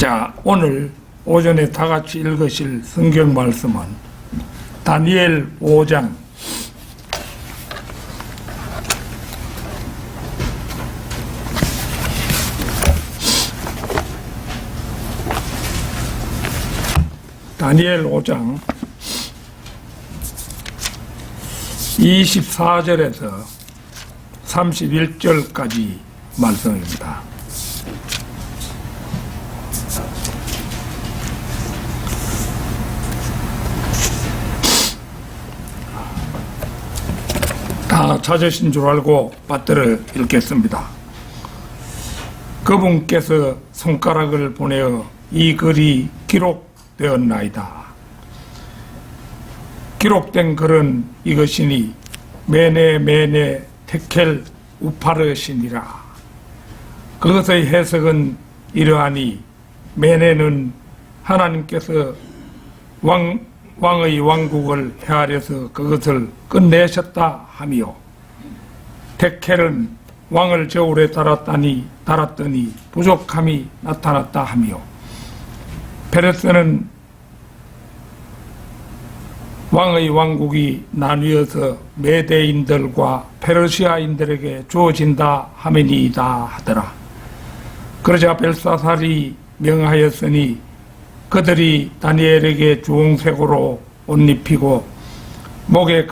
자, 오늘 오전에 다 같이 읽으실 성경 말씀은 다니엘 5장 다니엘 5장 24절에서 31절까지 말씀입니다. 다 찾으신 줄 알고 받들어 읽겠습니다. 그분께서 손가락을 보내어 이 글이 기록되었나이다. 기록된 글은 이것이니 메네 테켈 우파르시니라. 그것의 해석은 이러하니 메네는 하나님께서 왕의 왕국을 헤아려서 그것을 끝내셨다 하며, 테켈은 왕을 저울에 달았더니 부족함이 나타났다 하며, 페르스는 왕의 왕국이 나뉘어서 메대인들과 페르시아인들에게 주어진다 하매니이다 하더라. 그러자 벨사살이 명하였으니 그들이 다니엘에게 주홍색으로 옷 입히고 목에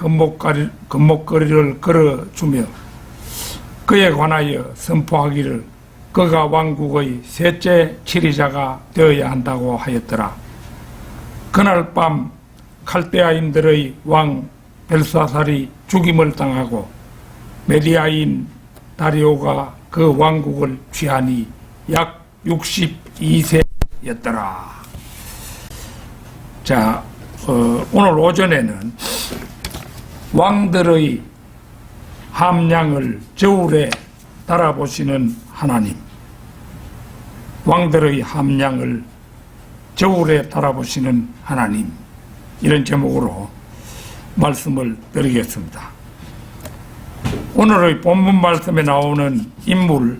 금목걸이를 걸어주며 그에 관하여 선포하기를 그가 왕국의 셋째 치리자가 되어야 한다고 하였더라. 그날 밤 칼데아인들의 왕 벨사살이 죽임을 당하고 메디아인 다리오가 그 왕국을 취하니 약 62세였더라. 자, 오늘 오전에는 왕들의 함량을 저울에 달아보시는 하나님, 왕들의 함량을 저울에 달아보시는 하나님, 이런 제목으로 말씀을 드리겠습니다. 오늘의 본문 말씀에 나오는 인물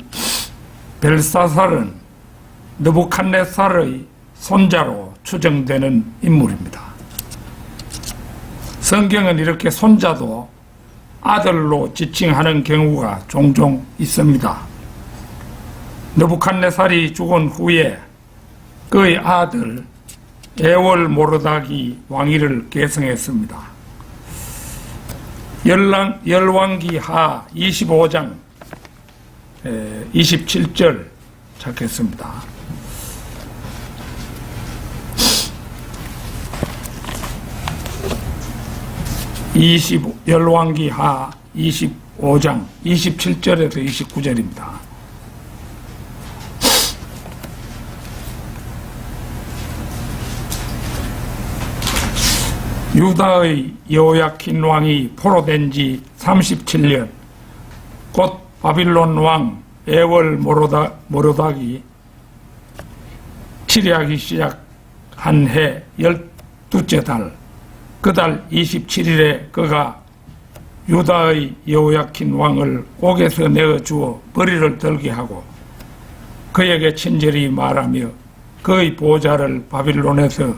벨사살은 느부갓네살의 손자로 추정되는 인물입니다. 성경은 이렇게 손자도 아들로 지칭하는 경우가 종종 있습니다. 느부갓네살이 죽은 후에 그의 아들 에월 모르닥이 왕위를 계승했습니다. 열왕기하 25장 27절 찾겠습니다. 열왕기하 25장 27절에서 29절입니다. 유다의 여호야킨 왕이 포로된 지 37년, 곧 바빌론 왕 에월 모로닥이 치리하기 시작한 해 12째 달, 그 달 27일에 그가 유다의 여호야킨 왕을 옥에서 내어주어 벌이를 들게 하고 그에게 친절히 말하며 그의 보좌를 바빌론에서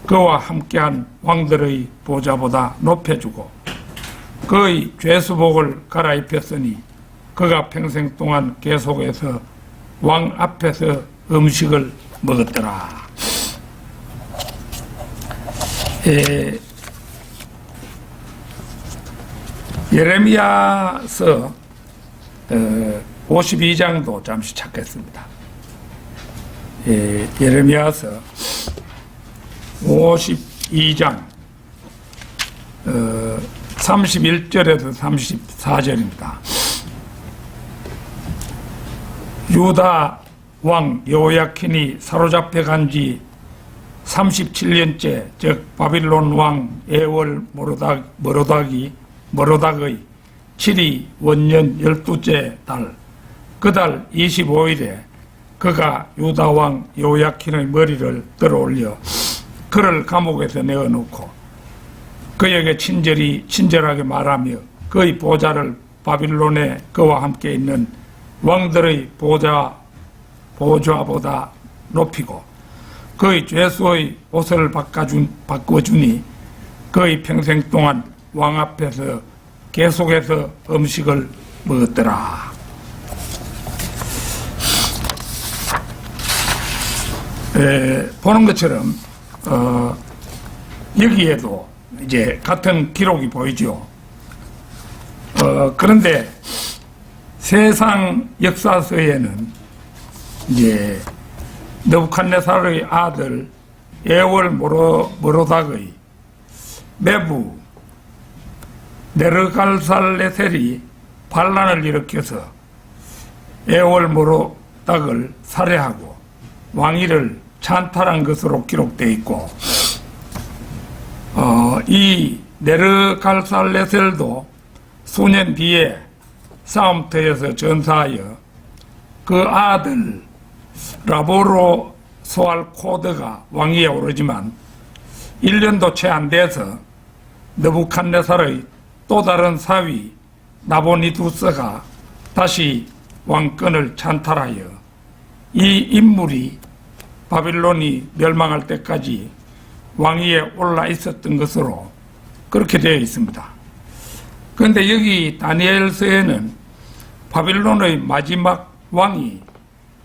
그와 함께한 왕들의 보좌보다 높여주고 그의 죄수복을 갈아입혔으니 그가 평생 동안 계속해서 왕 앞에서 음식을 먹었더라. 예레미야서 52장도 잠시 찾겠습니다. 예레미야서 52장 31절에서 34절입니다. 유다 왕 여호야킨이 사로잡혀 간 지 37년째, 즉 바빌론 왕 에월 모로닥의 7위 원년 12째 달, 그 달 25일에 그가 유다 왕 여호야킨의 머리를 들어올려 그를 감옥에서 내어놓고 그에게 친절하게 말하며 그의 보좌를 바빌론에 그와 함께 있는 왕들의 보좌보다 높이고 그의 죄수의 옷을 바꿔주니 그의 평생 동안 왕 앞에서 계속해서 음식을 먹었더라. 보는 것처럼 여기에도 이제 같은 기록이 보이죠. 그런데 세상 역사서에는 이제 느부갓네살의 아들 에월 모로닥의 매부 네르갈살레셀이 반란을 일으켜서 에월 모로닥을 살해하고 왕위를 찬탈한 것으로 기록되어 있고, 이 네르갈살레셀도 수년 뒤에 싸움터에서 전사하여 그 아들 라보로 소알코드가 왕위에 오르지만 1년도 채 안 돼서 느부갓네살의 또 다른 사위 나보니두스가 다시 왕권을 찬탈하여 이 인물이 바빌론이 멸망할 때까지 왕위에 올라 있었던 것으로 그렇게 되어 있습니다. 그런데 여기 다니엘서에는 바빌론의 마지막 왕이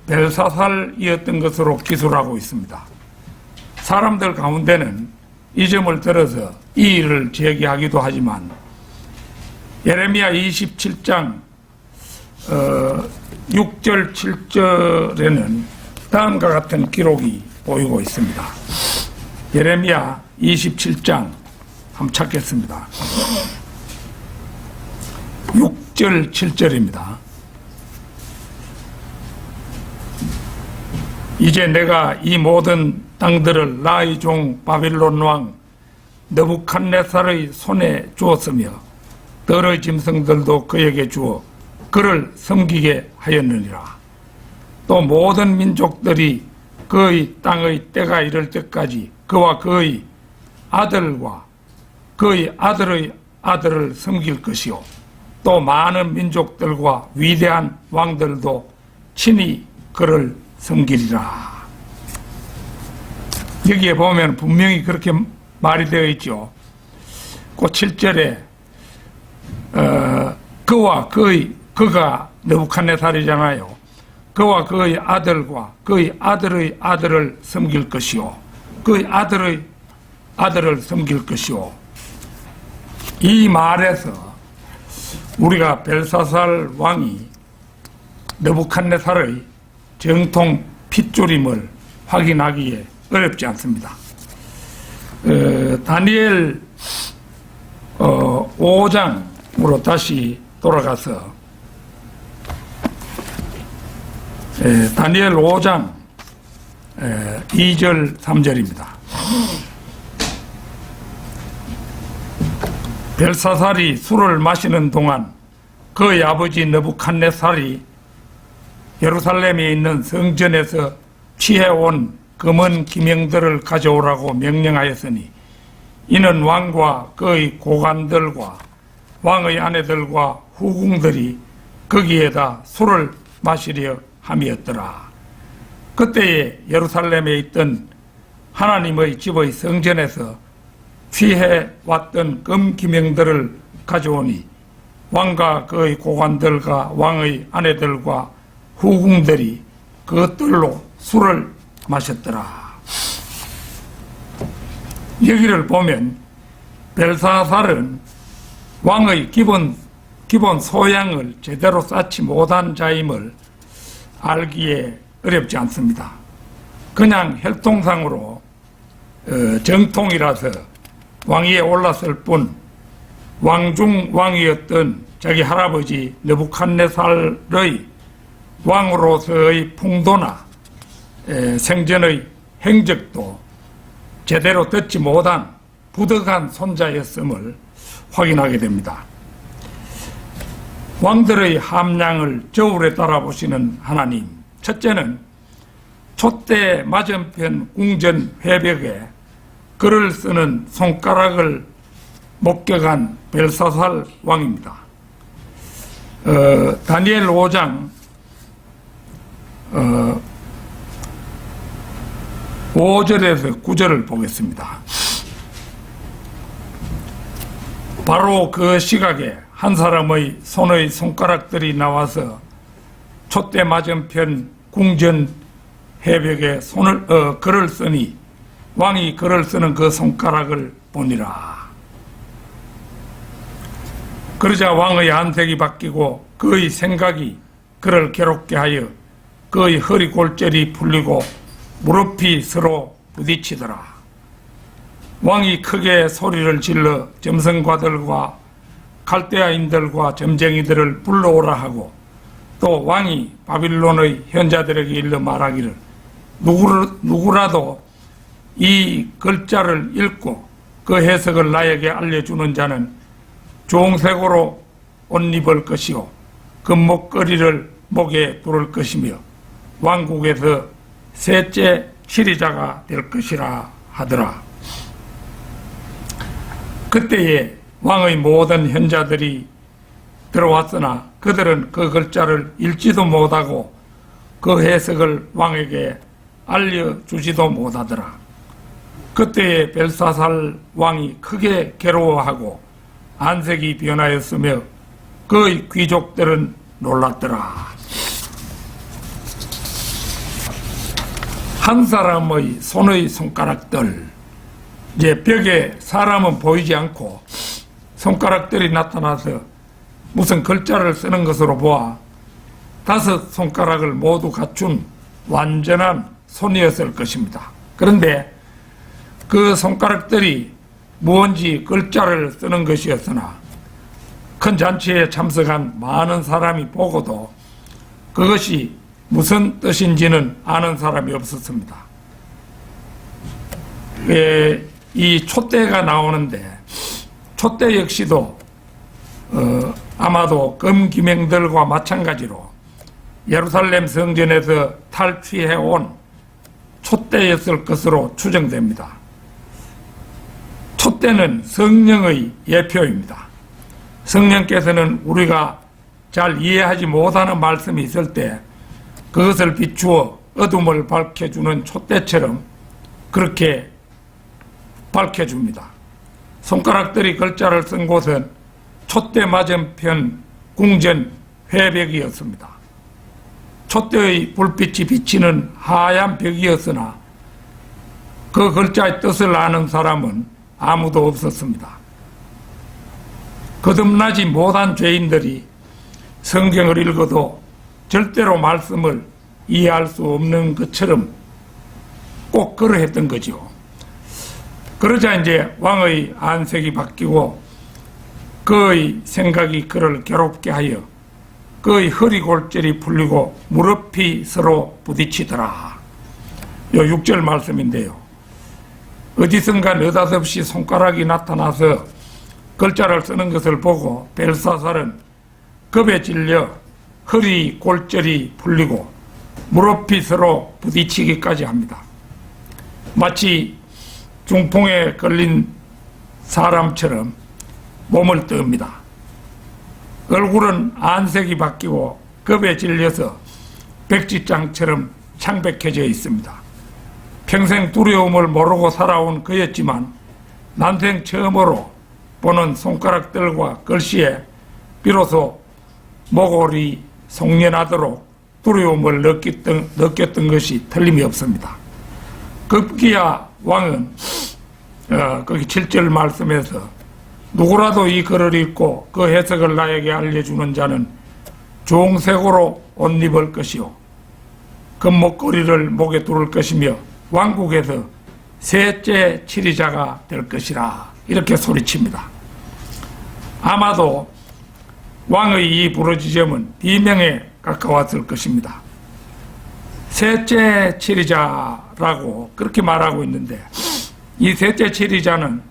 벨사살이었던 것으로 기술하고 있습니다. 사람들 가운데는 이 점을 들어서 이의를 제기하기도 하지만 예레미야 27장 6절 7절에는 다음과 같은 기록이 보이고 있습니다. 예레미야 27장 한번 찾겠습니다. 6절 7절입니다. 이제 내가 이 모든 땅들을 나의 종 바빌론 왕 느부갓네살의 손에 주었으며 들의 짐승들도 그에게 주어 그를 섬기게 하였느니라. 또 모든 민족들이 그의 땅의 때가 이를 때까지 그와 그의 아들과 그의 아들의 아들을 섬길 것이요 또 많은 민족들과 위대한 왕들도 친히 그를 섬기리라. 여기에 보면 분명히 그렇게 말이 되어 있죠. 그 7절에 그가 느부갓네살이잖아요. 그와 그의 아들과 그의 아들의 아들을 섬길 것이요 그의 아들의 아들을 섬길 것이요. 이 말에서 우리가 벨사살 왕이 느부갓네살의 정통 핏줄임을 확인하기에 어렵지 않습니다. 다니엘 5장으로 다시 돌아가서 다니엘 5장 2절 3절입니다. 벨사살이 술을 마시는 동안 그의 아버지 느부갓네살이 예루살렘에 있는 성전에서 취해온 금은 기명들을 가져오라고 명령하였으니 이는 왕과 그의 고관들과 왕의 아내들과 후궁들이 거기에다 술을 마시려 함이었더라. 그때에 예루살렘에 있던 하나님의 집의 성전에서 취해왔던 금 기명들을 가져오니 왕과 그의 고관들과 왕의 아내들과 후궁들이 그것들로 술을 마셨더라. 여기를 보면 벨사살은 왕의 기본 소양을 제대로 쌓지 못한 자임을 알기에 어렵지 않습니다. 그냥 혈통상으로 정통이라서 왕위에 올랐을 뿐 왕중 왕이었던 자기 할아버지 느부갓네살의 왕으로서의 풍도나 생전의 행적도 제대로 듣지 못한 부득한 손자였음을 확인하게 됩니다. 왕들의 함량을 저울에 따라 보시는 하나님, 첫째는 촛대 맞은편 궁전 회벽에 글을 쓰는 손가락을 목격한 벨사살 왕입니다. 다니엘 5장 5절에서 9절을 보겠습니다. 바로 그 시각에 한 사람의 손의 손가락들이 나와서 촛대 맞은편 궁전 해벽에 글을 쓰니 왕이 글을 쓰는 그 손가락을 보니라. 그러자 왕의 안색이 바뀌고 그의 생각이 그를 괴롭게 하여 그의 허리 골절이 풀리고 무릎이 서로 부딪히더라. 왕이 크게 소리를 질러 점성과들과 갈대아인들과 점쟁이들을 불러오라 하고 또 왕이 바빌론의 현자들에게 일러 말하기를 누구라도 이 글자를 읽고 그 해석을 나에게 알려주는 자는 종색으로 옷 입을 것이요 금목걸이를 목에 두를 것이며 왕국에서 셋째 치리자가 될 것이라 하더라. 그때에 왕의 모든 현자들이 들어왔으나 그들은 그 글자를 읽지도 못하고 그 해석을 왕에게 알려주지도 못하더라. 그때에 벨사살 왕이 크게 괴로워하고 안색이 변하였으며 그의 귀족들은 놀랐더라. 한 사람의 손의 손가락들, 이제 벽에 사람은 보이지 않고 손가락들이 나타나서 무슨 글자를 쓰는 것으로 보아 5 손가락을 모두 갖춘 완전한 손이었을 것입니다. 그런데 그 손가락들이 무언지 글자를 쓰는 것이었으나 큰 잔치에 참석한 많은 사람이 보고도 그것이 무슨 뜻인지는 아는 사람이 없었습니다. 이 촛대가 나오는데 촛대 역시도 아마도 금기명들과 마찬가지로 예루살렘 성전에서 탈취해온 촛대였을 것으로 추정됩니다. 촛대는 성령의 예표입니다. 성령께서는 우리가 잘 이해하지 못하는 말씀이 있을 때 그것을 비추어 어둠을 밝혀주는 촛대처럼 그렇게 밝혀줍니다. 손가락들이 글자를 쓴 곳은 촛대 맞은편 궁전 회벽이었습니다. 촛대의 불빛이 비치는 하얀 벽이었으나 그 글자의 뜻을 아는 사람은 아무도 없었습니다. 거듭나지 못한 죄인들이 성경을 읽어도 절대로 말씀을 이해할 수 없는 것처럼 꼭 그러했던 거죠. 그러자 이제 왕의 안색이 바뀌고 그의 생각이 그를 괴롭게 하여 그의 허리 골절이 풀리고 무릎이 서로 부딪히더라. 요 6절 말씀인데요. 어디선가 느닷없이 손가락이 나타나서 글자를 쓰는 것을 보고 벨사살은 겁에 질려 허리 골절이 풀리고 무릎이 서로 부딪히기까지 합니다. 마치 중풍에 걸린 사람처럼 몸을 뜹니다. 얼굴은 안색이 바뀌고 겁에 질려서 백지장처럼 창백해져 있습니다. 평생 두려움을 모르고 살아온 그였지만 난생 처음으로 보는 손가락들과 글씨에 비로소 모골이 송연하도록 두려움을 느꼈던 것이 틀림이 없습니다. 급기야 왕은 거기 7절 말씀에서 누구라도 이 글을 읽고 그 해석을 나에게 알려주는 자는 종색으로 옷 입을 것이요 금목걸이를 목에 두를 것이며 왕국에서 셋째 치리자가 될 것이라 이렇게 소리칩니다. 아마도 왕의 이 부르짖음은 비명에 가까웠을 것입니다. 셋째 치리자라고 그렇게 말하고 있는데 이 셋째 치리자는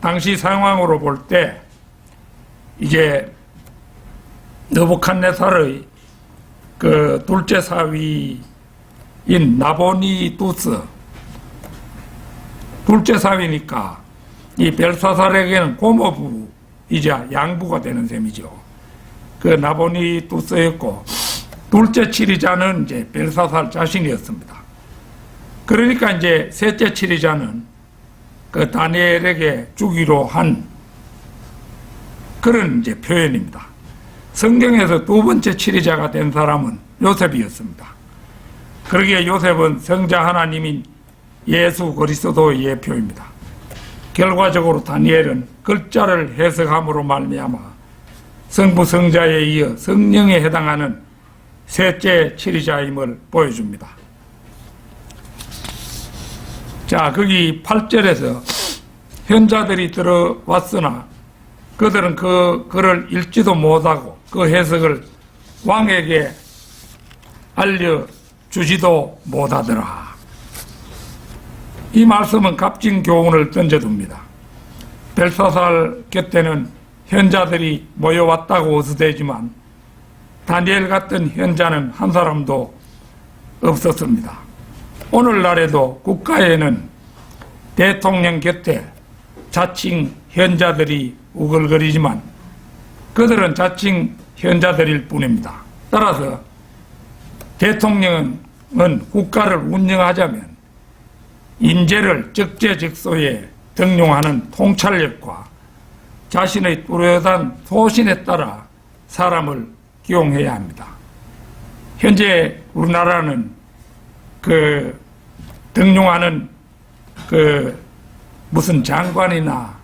당시 상황으로 볼 때 이제 느부갓네살의 그 둘째 사위인 나보니두스 둘째 사위니까 이 벨사살에게는 고모부이자 양부가 되는 셈이죠. 그 나보니두스였고 둘째 치리자는 이제 벨사살 자신이었습니다. 그러니까 이제 셋째 치리자는 그 다니엘에게 주기로 한 그런 이제 표현입니다. 성경에서 두 번째 치리자가 된 사람은 요셉이었습니다. 그러기에 요셉은 성자 하나님인 예수 그리스도의 예표입니다. 결과적으로 다니엘은 글자를 해석함으로 말미암아 성부 성자에 이어 성령에 해당하는 셋째 치리자임을 보여줍니다. 자, 거기 8절에서 현자들이 들어왔으나 그들은 그 글을 읽지도 못하고 그 해석을 왕에게 알려주지도 못하더라. 이 말씀은 값진 교훈을 던져둡니다. 벨사살 곁에는 현자들이 모여왔다고 어수되지만 다니엘 같은 현자는 한 사람도 없었습니다. 오늘날에도 국가에는 대통령 곁에 자칭 현자들이 우글거리지만 그들은 자칭 현자들일 뿐입니다. 따라서 대통령은 국가를 운영하자면 인재를 적재적소에 등용하는 통찰력과 자신의 뚜렷한 소신에 따라 사람을 기용해야 합니다. 현재 우리나라는 등용하는 무슨 장관이나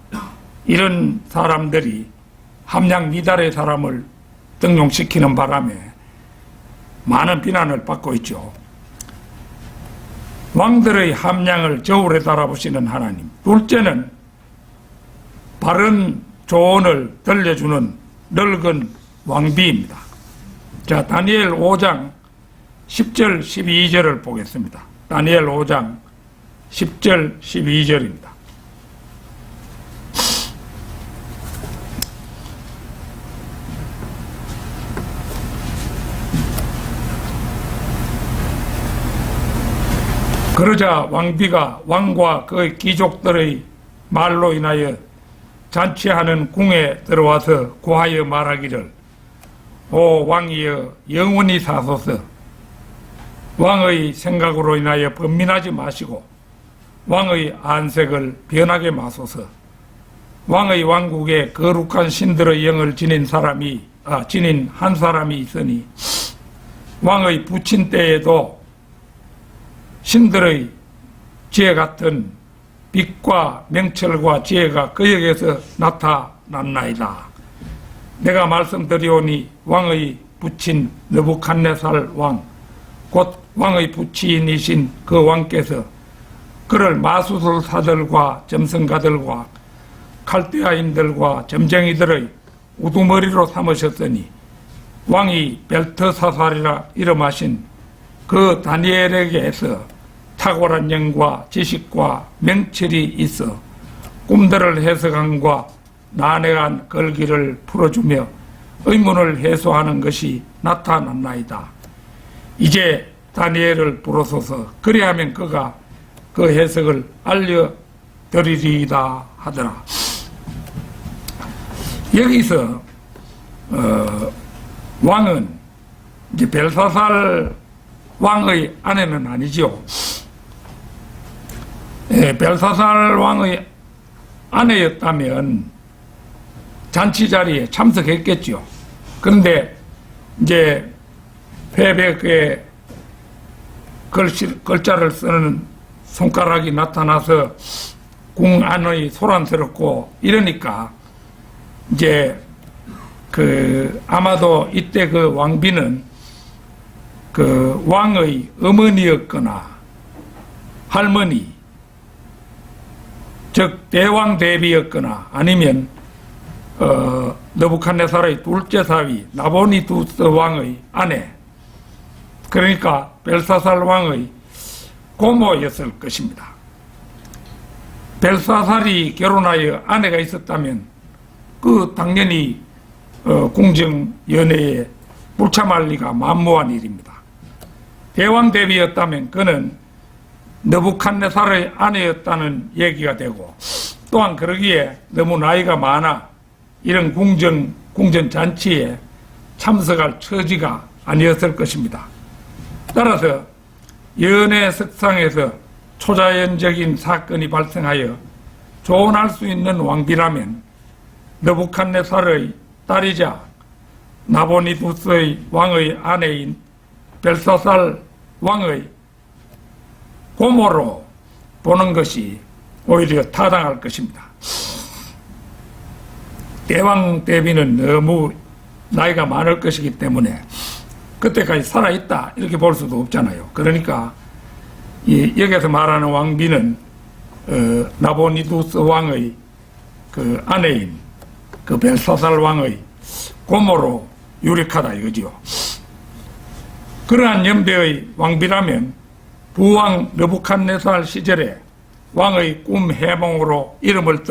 이런 사람들이 함량 미달의 사람을 등용시키는 바람에 많은 비난을 받고 있죠. 왕들의 함량을 저울에 달아보시는 하나님. 둘째는 바른 조언을 들려주는 늙은 왕비입니다. 자, 다니엘 5장 10절 12절을 보겠습니다. 다니엘 5장 10절 12절입니다. 그러자 왕비가 왕과 그의 귀족들의 말로 인하여 잔치하는 궁에 들어와서 고하여 말하기를 오 왕이여 영원히 사소서 왕의 생각으로 인하여 번민하지 마시고 왕의 안색을 변하게 마소서 왕의 왕국에 거룩한 신들의 영을 지닌 한 사람이 있으니 왕의 부친 때에도 신들의 지혜 같은 빛과 명철과 지혜가 그에게서 나타났나이다. 내가 말씀드리오니 왕의 부친 느부갓네살 왕, 곧 왕의 부친이신 그 왕께서 그를 마술사들과 점성가들과 칼데아인들과 점쟁이들의 우두머리로 삼으셨으니 왕이 벨트사살이라 이름하신 그 다니엘에게서 탁월한 영과 지식과 명철이 있어 꿈들을 해석함과 난해한 걸기를 풀어주며 의문을 해소하는 것이 나타났나이다. 이제 다니엘을 부르소서 그리하면 그가 그 해석을 알려드리리이다 하더라. 여기서 왕은 이제 벨사살 왕의 아내는 아니죠. 벨사살 왕의 아내였다면 잔치 자리에 참석했겠죠. 그런데 이제 회백에 글자를 쓰는 손가락이 나타나서 궁 안의 소란스럽고 이러니까 이제 아마도 이때 그 왕비는 그 왕의 어머니였거나 할머니, 즉 대왕 대비였거나 아니면 느부갓네살의 둘째 사위 나보니두스 왕의 아내, 그러니까 벨사살 왕의 고모였을 것입니다. 벨사살이 결혼하여 아내가 있었다면 그 당연히 궁정 연애에 불참할 리가 만무한 일입니다. 대왕 대비였다면 그는 느부갓네살의 아내였다는 얘기가 되고 또한 그러기에 너무 나이가 많아 이런 궁전 잔치에 참석할 처지가 아니었을 것입니다. 따라서 연애 석상에서 초자연적인 사건이 발생하여 조언할 수 있는 왕비라면 느부갓네살의 딸이자 나보니두스의 왕의 아내인 벨사살 왕의 고모로 보는 것이 오히려 타당할 것입니다. 대왕 대비는 너무 나이가 많을 것이기 때문에 그때까지 살아있다 이렇게 볼 수도 없잖아요. 그러니까 여기서 말하는 왕비는 나보니두스 왕의 그 아내인 그 벨사살 왕의 고모로 유력하다 이거지요. 그러한 연배의 왕비라면 부왕 느부갓네살 시절에 왕의 꿈 해몽으로 이름을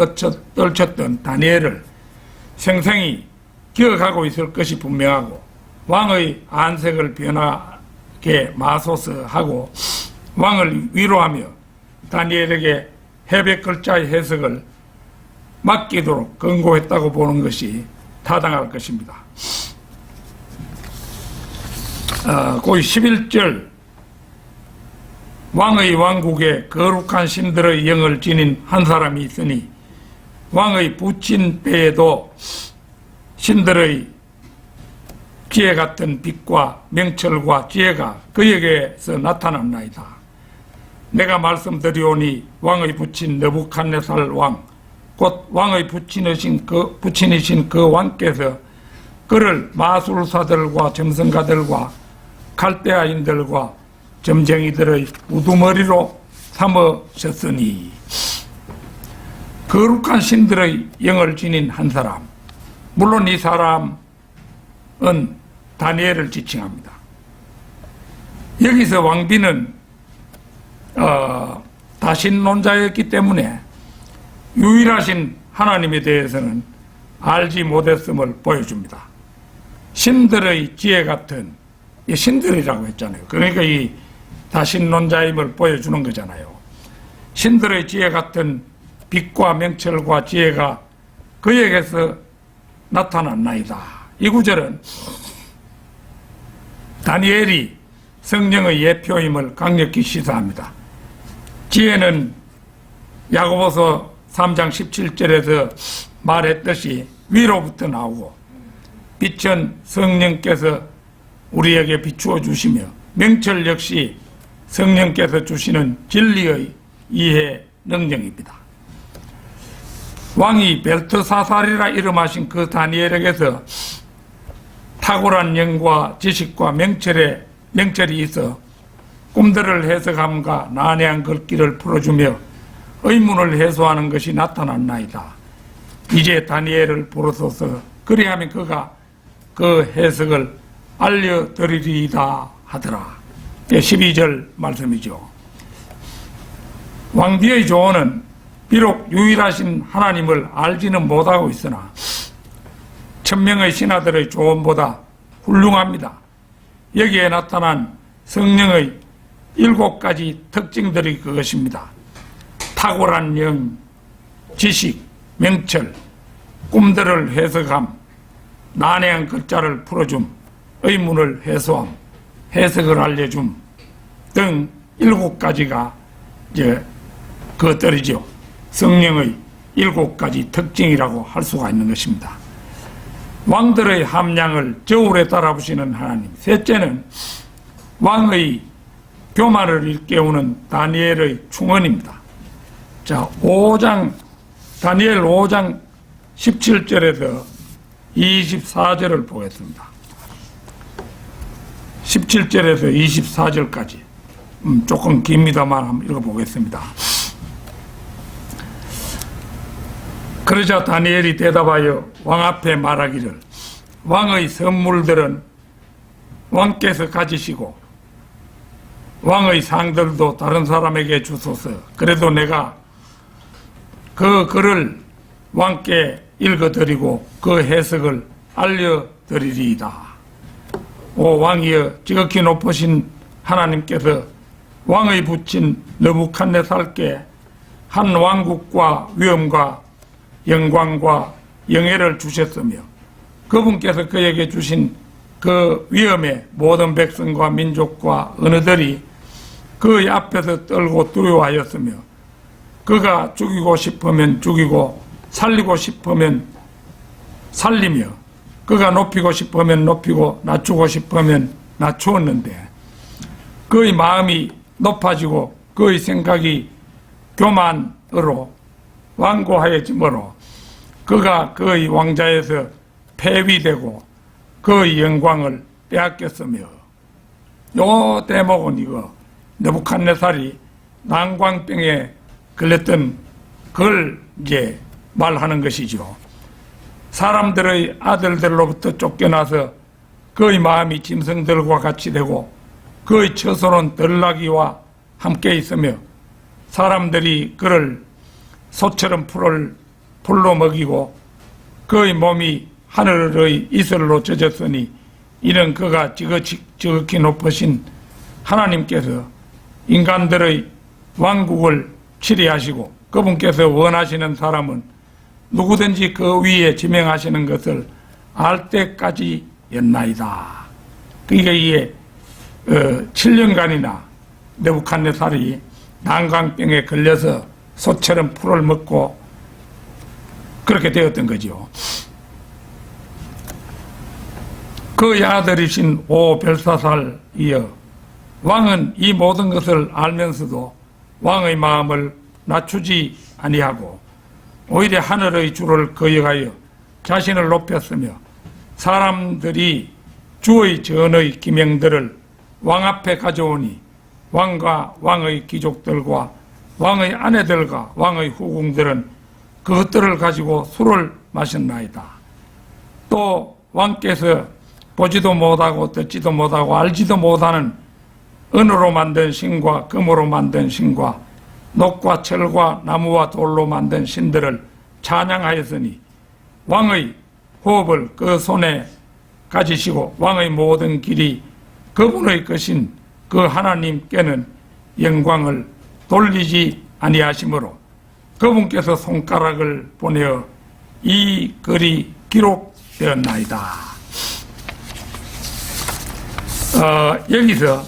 떨쳤던 다니엘을 생생히 기억하고 있을 것이 분명하고 왕의 안색을 변하게 마소서하고 왕을 위로하며 다니엘에게 해백 글자의 해석을 맡기도록 권고했다고 보는 것이 타당할 것입니다. 거기 11절 왕의 왕국에 거룩한 신들의 영을 지닌 한 사람이 있으니 왕의 부친 때에도 신들의 지혜 같은 빛과 명철과 지혜가 그에게서 나타났나이다. 내가 말씀드리오니 왕의 부친 느부갓네살 왕, 곧 왕의 부친이신 그 왕께서 그를 마술사들과 점성가들과 갈대아인들과 점쟁이들의 우두머리로 삼으셨으니 거룩한 신들의 영을 지닌 한 사람, 물론 이 사람은 다니엘을 지칭합니다. 여기서 왕비는 다신론자였기 때문에 유일하신 하나님에 대해서는 알지 못했음을 보여줍니다. 신들의 지혜 같은, 신들이라고 했잖아요. 그러니까 이 다신론자임을 보여주는 거잖아요. 신들의 지혜 같은 빛과 명철과 지혜가 그에게서 나타났나이다. 이 구절은 다니엘이 성령의 예표임을 강력히 시사합니다. 지혜는 야고보서 3장 17절에서 말했듯이 위로부터 나오고 빛은 성령께서 우리에게 비추어 주시며 명철 역시 성령께서 주시는 진리의 이해 능력입니다. 왕이 벨트사살이라 이름하신 그 다니엘에게서 탁월한 영과 지식과 명철이 있어 꿈들을 해석함과 난해한 글귀를 풀어주며 의문을 해소하는 것이 나타났나이다. 이제 다니엘을 부르소서 그리하면 그가 그 해석을 알려드리리이다 하더라. 12절 말씀이죠. 왕비의 조언은 비록 유일하신 하나님을 알지는 못하고 있으나 천명의 신하들의 조언보다 훌륭합니다. 여기에 나타난 성령의 7가지 특징들이 그것입니다. 탁월한 영, 지식, 명철, 꿈들을 해석함, 난해한 글자를 풀어줌, 의문을 해소함, 해석을 알려줌 등 7가지가 이제 그것들이죠. 성령의 7가지 특징이라고 할 수가 있는 것입니다. 왕들의 함량을 저울에 따라보시는 하나님. 셋째는 왕의 교만을 일깨우는 다니엘의 충언입니다. 자, 다니엘 5장 17절에서 24절을 보겠습니다. 17절에서 24절까지 조금 깁니다만 한번 읽어보겠습니다. 그러자 다니엘이 대답하여 왕 앞에 말하기를 왕의 선물들은 왕께서 가지시고 왕의 상들도 다른 사람에게 주소서. 그래도 내가 그 글을 왕께 읽어드리고 그 해석을 알려드리리이다. 오 왕이여, 지극히 높으신 하나님께서 왕의 부친 느부갓네살께 한 왕국과 위엄과 영광과 영예를 주셨으며 그분께서 그에게 주신 그 위엄에 모든 백성과 민족과 언어들이 그의 앞에서 떨고 두려워하였으며 그가 죽이고 싶으면 죽이고 살리고 싶으면 살리며 그가 높이고 싶으면 높이고 낮추고 싶으면 낮추었는데 그의 마음이 높아지고 그의 생각이 교만으로 완고하여지므로 그가 그의 왕자에서 폐위되고 그의 영광을 빼앗겼으며. 요 대목은 이거 느부갓네살이 난광병에 걸렸던 그걸 이제 말하는 것이죠. 사람들의 아들들로부터 쫓겨나서 그의 마음이 짐승들과 같이 되고 그의 처소는 들나귀와 함께 있으며 사람들이 그를 소처럼 풀로 먹이고 그의 몸이 하늘의 이슬로 젖었으니 이는 그가 지극히 높으신 하나님께서 인간들의 왕국을 치리하시고 그분께서 원하시는 사람은 누구든지 그 위에 지명하시는 것을 알 때까지였나이다. 그러니까 이게 7년간이나 느부갓네살이 난광병에 걸려서 소처럼 풀을 먹고 그렇게 되었던 거죠. 그 아들이신 오 벨사살이여, 왕은 이 모든 것을 알면서도 왕의 마음을 낮추지 아니하고 오히려 하늘의 주를 거역하여 자신을 높였으며 사람들이 주의 전의 기명들을 왕 앞에 가져오니 왕과 왕의 귀족들과 왕의 아내들과 왕의 후궁들은 그것들을 가지고 술을 마셨나이다. 또 왕께서 보지도 못하고 듣지도 못하고 알지도 못하는 은으로 만든 신과 금으로 만든 신과 녹과 철과 나무와 돌로 만든 신들을 찬양하였으니 왕의 호흡을 그 손에 가지시고 왕의 모든 길이 그분의 것인 그 하나님께는 영광을 돌리지 아니하시므로 그분께서 손가락을 보내어 이 글이 기록되었나이다. 여기서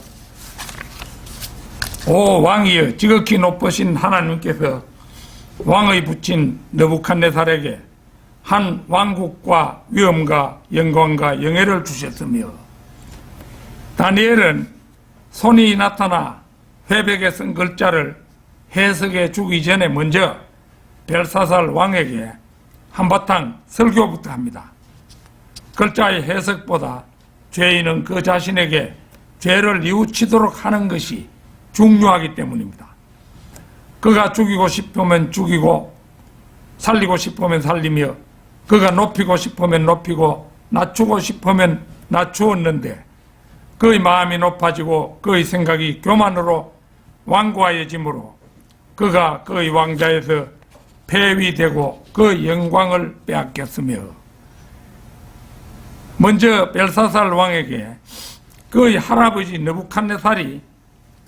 오 왕이여, 지극히 높으신 하나님께서 왕의 붙인 느부갓네살에게 한 왕국과 위엄과 영광과 영예를 주셨으며 다니엘은 손이 나타나 회백에 쓴 글자를 해석해 주기 전에 먼저 벨사살 왕에게 한바탕 설교부터 합니다. 글자의 해석보다 죄인은 그 자신에게 죄를 뉘우치도록 하는 것이 중요하기 때문입니다. 그가 죽이고 싶으면 죽이고 살리고 싶으면 살리며 그가 높이고 싶으면 높이고 낮추고 싶으면 낮추었는데 그의 마음이 높아지고 그의 생각이 교만으로 완고하여지므로 그가 그의 왕자에서 폐위되고 그 영광을 빼앗겼으며 먼저 벨사살 왕에게 그의 할아버지 느부갓네살이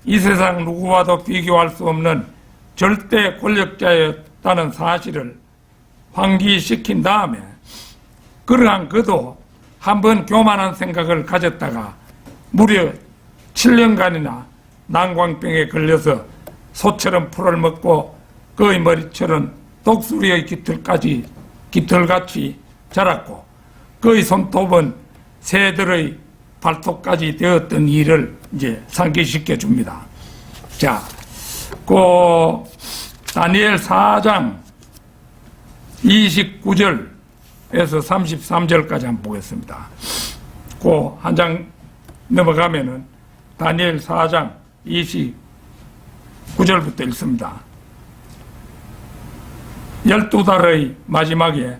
이 세상 누구와도 비교할 수 없는 절대 권력자였다는 사실을 환기시킨 다음에 그러한 그도 한번 교만한 생각을 가졌다가 무려 7년간이나 난광병에 걸려서 소처럼 풀을 먹고 그의 머리처럼 독수리의 깃털같이 자랐고 그의 손톱은 새들의 발톱까지 되었던 일을 이제 상기시켜 줍니다. 자, 그 다니엘 4장 29절에서 33절까지 한번 보겠습니다. 그 한 장 넘어가면은 다니엘 4장 29절부터 읽습니다. 12달의 마지막에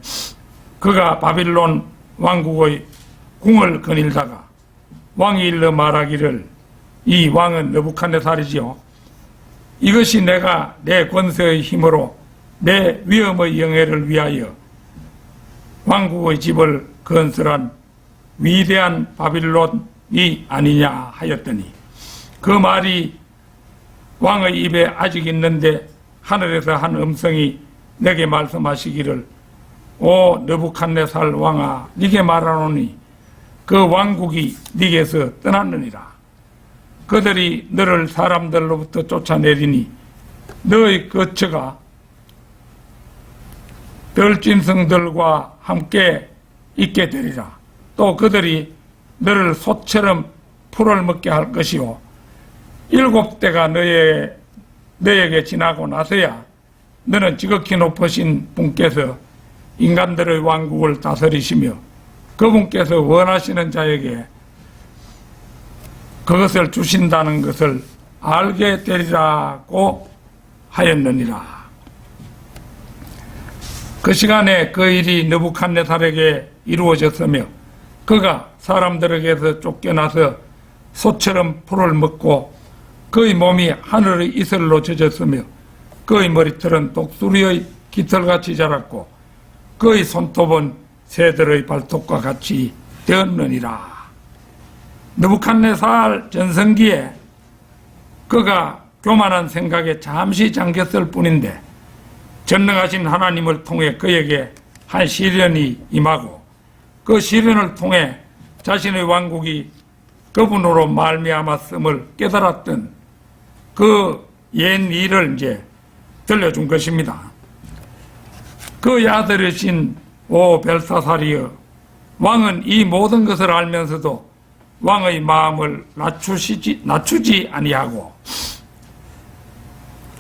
그가 바빌론 왕국의 궁을 거닐다가 왕이 일러 말하기를, 이 왕은 느부갓네살이지요. 이것이 내가 내 권세의 힘으로 내 위엄의 영예를 위하여 왕국의 집을 건설한 위대한 바빌론이 아니냐 하였더니 그 말이 왕의 입에 아직 있는데 하늘에서 한 음성이 내게 말씀하시기를, 오 느부갓네살 왕아, 네게 말하노니 그 왕국이 네게서 떠났느니라. 그들이 너를 사람들로부터 쫓아내리니 너의 거처가 별짐승들과 함께 있게 되리라. 또 그들이 너를 소처럼 풀을 먹게 할 것이요 7대가 너에게 지나고 나서야 너는 지극히 높으신 분께서 인간들의 왕국을 다스리시며 그분께서 원하시는 자에게 그것을 주신다는 것을 알게 되리라고 하였느니라. 그 시간에 그 일이 느부갓네살에게 이루어졌으며 그가 사람들에게서 쫓겨나서 소처럼 풀을 먹고 그의 몸이 하늘의 이슬로 젖었으며 그의 머리털은 독수리의 깃털같이 자랐고 그의 손톱은 새들의 발톱과 같이 되었느니라. 느부갓네살 전성기에 그가 교만한 생각에 잠시 잠겼을 뿐인데 전능하신 하나님을 통해 그에게 한 시련이 임하고 그 시련을 통해 자신의 왕국이 그분으로 말미암았음을 깨달았던 그 옛 일을 이제 들려준 것입니다. 그 아들이신 오 벨사살이여, 왕은 이 모든 것을 알면서도 왕의 마음을 낮추지 아니하고,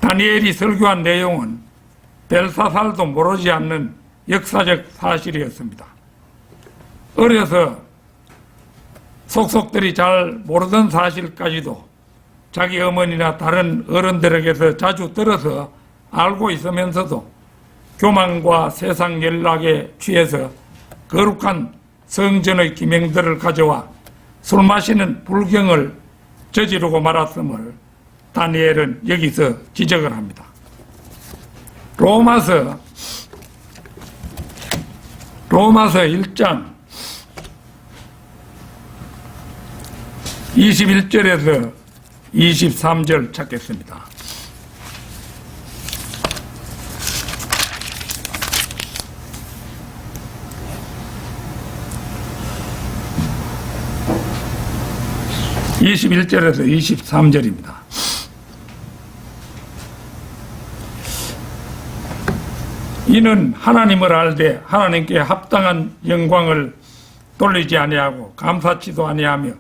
다니엘이 설교한 내용은 벨사살도 모르지 않는 역사적 사실이었습니다. 어려서 속속들이 잘 모르던 사실까지도 자기 어머니나 다른 어른들에게서 자주 들어서 알고 있으면서도 교만과 세상 연락에 취해서 거룩한 성전의 기명들을 가져와 술 마시는 불경을 저지르고 말았음을 다니엘은 여기서 지적을 합니다. 로마서 1장 21절에서 23절 찾겠습니다. (21절에서 23절입니다) 이는 하나님을 알되 하나님께 합당한 영광을 돌리지 아니하고 감사치도 아니하며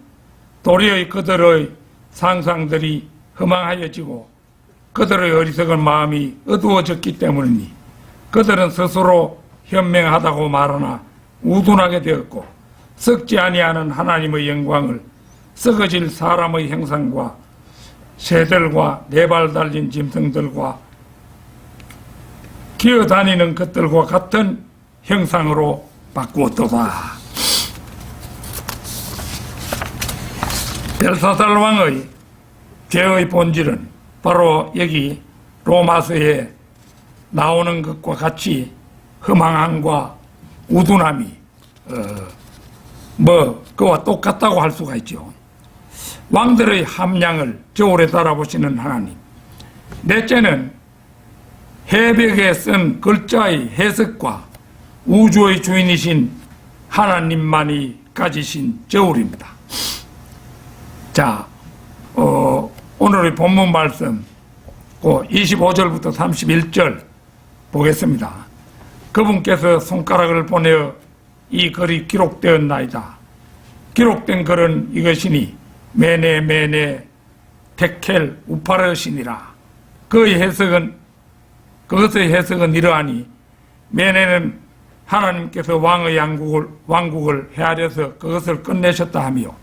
도리어 그들의 상상들이 허망하여지고 그들의 어리석은 마음이 어두워졌기 때문이니 그들은 스스로 현명하다고 말하나 우둔하게 되었고 썩지 아니하는 하나님의 영광을 썩어질 사람의 형상과 새들과 네 발 달린 짐승들과 기어다니는 것들과 같은 형상으로 바꾸었도다. 벨사살 왕의 죄의 본질은 바로 여기 로마서에 나오는 것과 같이 허망함과 우둔함이 그와 똑같다고 할 수가 있죠. 왕들의 함량을 저울에 달아보시는 하나님, 넷째는 해벽에 쓴 글자의 해석과 우주의 주인이신 하나님만이 가지신 저울입니다. 자, 오늘의 본문 말씀 25절부터 31절 보겠습니다. 그분께서 손가락을 보내어 이 글이 기록되었나이다. 기록된 글은 이것이니 메네 메네 테켈 우파르시니라. 그것의 해석은 이러하니, 메네는 하나님께서 왕의 왕국을 헤아려서 그것을 끝내셨다 하며,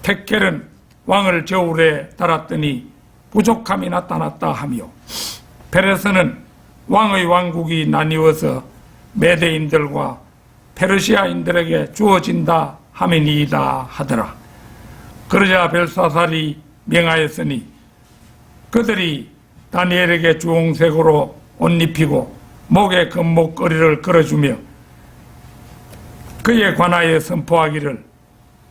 테켈은 왕을 저울에 달았더니 부족함이 나타났다 하며, 페레스는 왕의 왕국이 나뉘어서 메대인들과 페르시아인들에게 주어진다 하미니이다 하더라. 그러자 벨사살이 명하였으니 그들이 다니엘에게 주홍색으로 옷 입히고 목에 금목걸이를 걸어주며 그에 관하여 선포하기를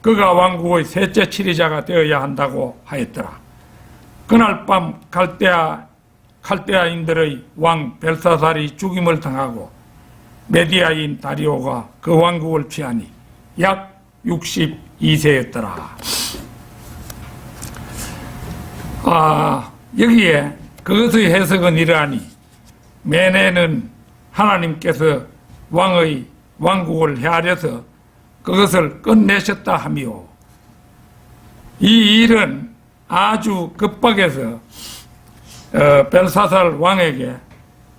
그가 왕국의 셋째 치리자가 되어야 한다고 하였더라. 그날 밤 칼데아인들의 왕 벨사살이 죽임을 당하고 메디아인 다리오가 그 왕국을 취하니 약 62세였더라. 여기에 그것의 해석은 이러하니 매내는 하나님께서 왕의 왕국을 헤아려서 그것을 끝내셨다 하며 이 일은 아주 급박해서 벨사살 왕에게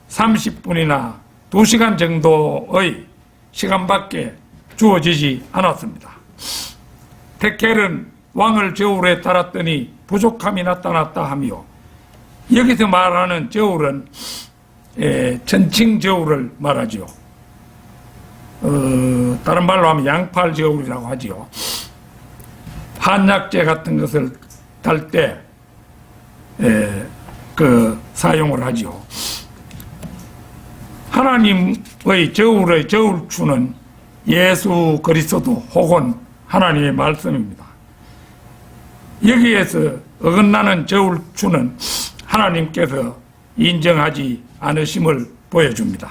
30분이나 2시간 정도의 시간밖에 주어지지 않았습니다. 데켈은 왕을 저울에 달았더니 부족함이 나타났다 하며 여기서 말하는 저울은 천칭 저울을 말하죠. 다른 말로 하면 양팔 저울이라고 하지요. 한약재 같은 것을 달 때 사용을 하죠. 하나님의 저울의 저울추는 예수 그리스도 혹은 하나님의 말씀입니다. 여기에서 어긋나는 저울추는 하나님께서 인정하지 않으심을 보여줍니다.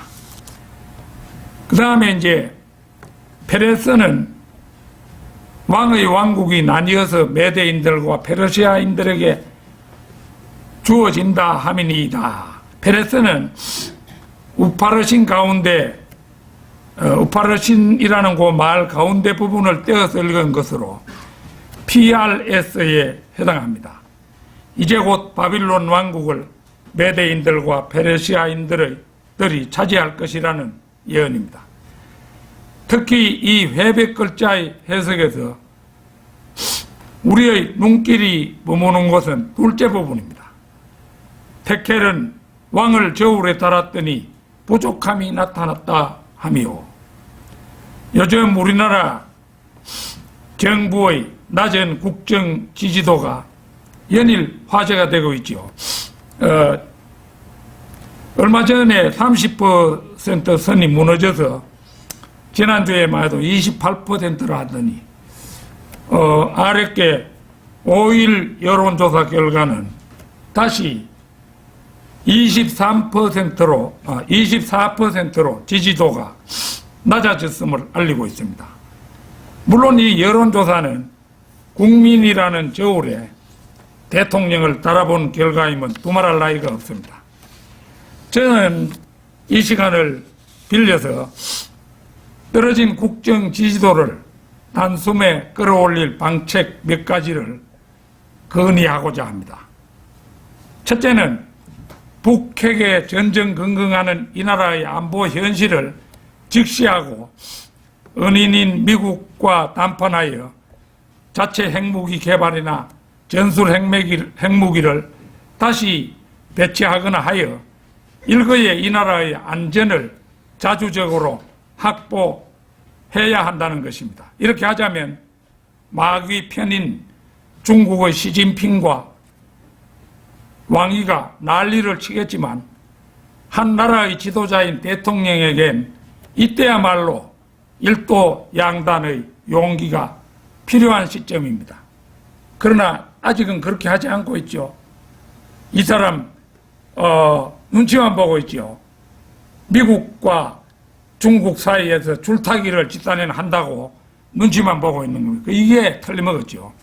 그 다음에 이제 페레스는 왕의 왕국이 나뉘어서 메대인들과 페르시아인들에게 주어진다 함이니이다. 페레스는 우파르신 가운데 우파르신이라는 그 말 가운데 부분을 떼어서 읽은 것으로 PRS에 해당합니다. 이제 곧 바빌론 왕국을 메대인들과 페르시아인들이 차지할 것이라는 예언입니다. 특히 이 회백 글자의 해석에서 우리의 눈길이 머무는 것은 둘째 부분입니다. 데켈은 왕을 저울에 달았더니 부족함이 나타났다 하며 요즘 우리나라 정부의 낮은 국정 지지도가 연일 화제가 되고 있죠. 얼마 전에 30% 선이 무너져서 지난주에만 해도 28%를 하더니 아랫게 5일 여론조사 결과는 다시 24%로 지지도가 낮아졌음을 알리고 있습니다. 물론 이 여론조사는 국민이라는 저울에 대통령을 달아본 결과임은 두말할 나위가 없습니다. 저는 이 시간을 빌려서 떨어진 국정 지지도를 단숨에 끌어올릴 방책 몇 가지를 건의하고자 합니다. 첫째는 북핵에 전전긍긍하는 이 나라의 안보 현실을 직시하고 은인인 미국과 담판하여 자체 핵무기 개발이나 전술 핵무기를 다시 배치하거나 하여 일거에 이 나라의 안전을 자주적으로 확보해야 한다는 것입니다. 이렇게 하자면 마귀 편인 중국의 시진핑과 왕위가 난리를 치겠지만 한 나라의 지도자인 대통령에겐 이때야말로 일도 양단의 용기가 필요한 시점입니다. 그러나 아직은 그렇게 하지 않고 있죠. 이 사람 눈치만 보고 있죠. 미국과 중국 사이에서 줄타기를 집단에는 한다고 눈치만 보고 있는 겁니다. 이게 틀림없죠.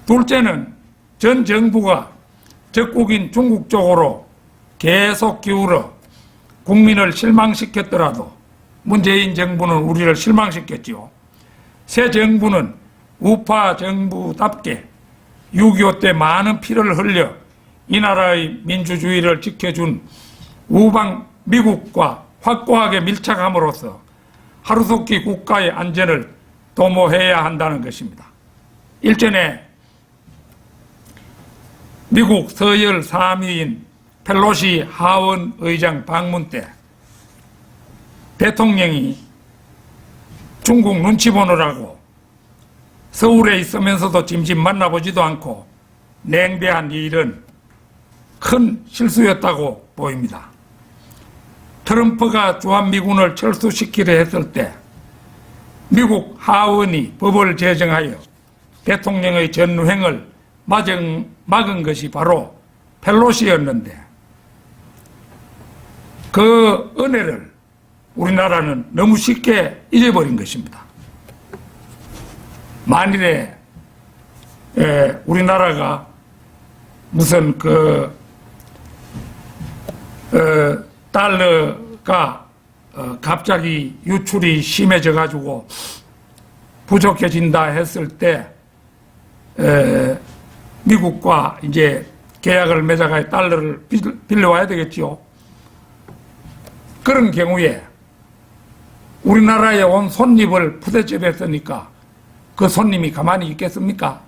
둘째는 전 정부가 적국인 중국 쪽으로 계속 기울어 국민을 실망시켰더라도 문재인 정부는 우리를 실망시켰죠. 새 정부는 우파 정부답게 6.25 때 많은 피를 흘려 이 나라의 민주주의를 지켜준 우방 미국과 확고하게 밀착함으로써 하루속히 국가의 안전을 도모해야 한다는 것입니다. 일전에 미국 서열 3위인 펠로시 하원 의장 방문 때 대통령이 중국 눈치 보느라고 서울에 있으면서도 짐짓 만나보지도 않고 냉대한 일은 큰 실수였다고 보입니다. 트럼프가 주한미군을 철수시키려 했을 때 미국 하원이 법을 제정하여 대통령의 전횡을 막은 것이 바로 펠로시였는데 그 은혜를 우리나라는 너무 쉽게 잊어버린 것입니다. 만일에 우리나라가 무슨 달러가 갑자기 유출이 심해져 가지고 부족해진다 했을 때 미국과 이제 계약을 맺어가 달러를 빌려와야 되겠지요. 그런 경우에 우리나라에 온 손님을 푸대접했으니까 그 손님이 가만히 있겠습니까?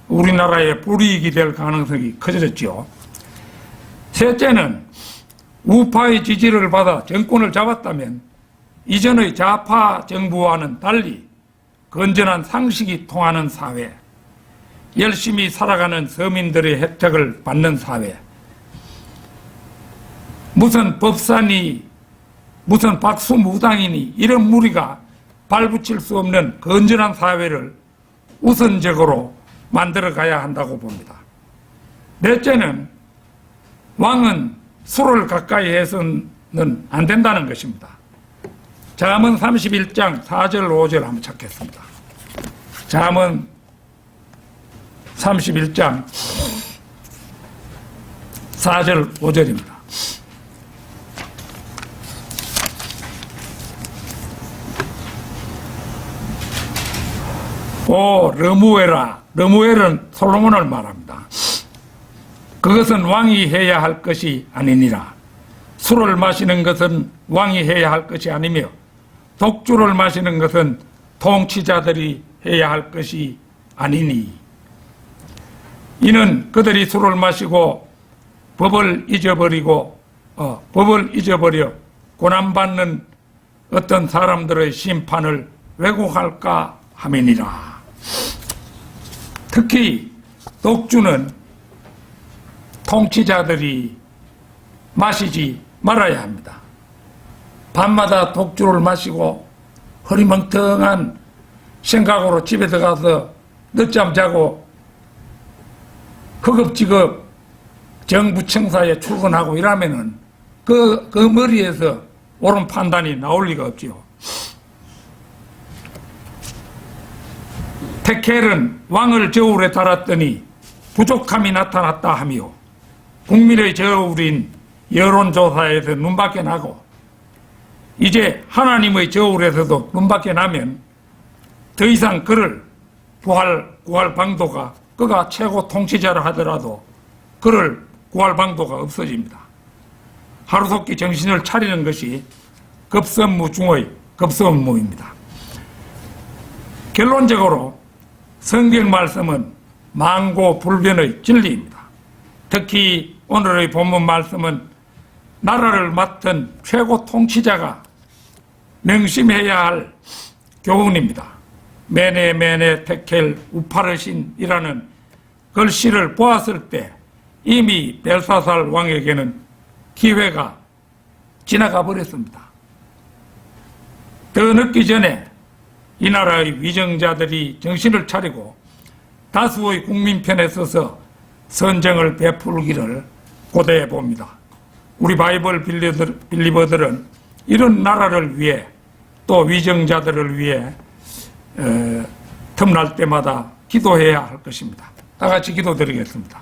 우리나라에 불이익이 될 가능성이 커졌죠. 셋째는 우파의 지지를 받아 정권을 잡았다면 이전의 좌파 정부와는 달리 건전한 상식이 통하는 사회, 열심히 살아가는 서민들의 혜택을 받는 사회, 무슨 법산이 무슨 박수무당이니 이런 무리가 발붙일 수 없는 건전한 사회를 우선적으로 만들어 가야 한다고 봅니다. 넷째는 왕은 술을 가까이 해서는 안 된다는 것입니다. 잠언 31장 4절 5절 한번 찾겠습니다. 잠언 31장 4절 5절입니다. 오 르무엘아, 르무엘은 솔로몬을 말합니다. 그것은 왕이 해야 할 것이 아니니라. 술을 마시는 것은 왕이 해야 할 것이 아니며 독주를 마시는 것은 통치자들이 해야 할 것이 아니니. 이는 그들이 술을 마시고 법을 잊어버려 고난받는 어떤 사람들의 심판을 왜곡할까 함이니라. 특히 독주는 통치자들이 마시지 말아야 합니다. 밤마다 독주를 마시고 허리멍텅한 생각으로 집에 들어가서 늦잠 자고 허겁지겁 정부 청사에 출근하고 이러면은 그 머리에서 옳은 판단이 나올 리가 없지요. 테켈은 왕을 저울에 달았더니 부족함이 나타났다 하며 국민의 저울인 여론조사에서 눈밖에 나고 이제 하나님의 저울에서도 눈밖에 나면 더 이상 그를 구할 방도가 그가 최고 통치자라 하더라도 그를 구할 방도가 없어집니다. 하루속히 정신을 차리는 것이 급선무 중의 급선무입니다. 결론적으로 성경 말씀은 망고불변의 진리입니다. 특히 오늘의 본문 말씀은 나라를 맡은 최고 통치자가 명심해야 할 교훈입니다. 메네 테켈 우파르신이라는 글씨를 보았을 때 이미 벨사살 왕에게는 기회가 지나가 버렸습니다. 더 늦기 전에 이 나라의 위정자들이 정신을 차리고 다수의 국민 편에 서서 선정을 베풀기를 고대해 봅니다. 우리 바이블 빌리버들은 이런 나라를 위해 또 위정자들을 위해 틈날 때마다 기도해야 할 것입니다. 다 같이 기도드리겠습니다.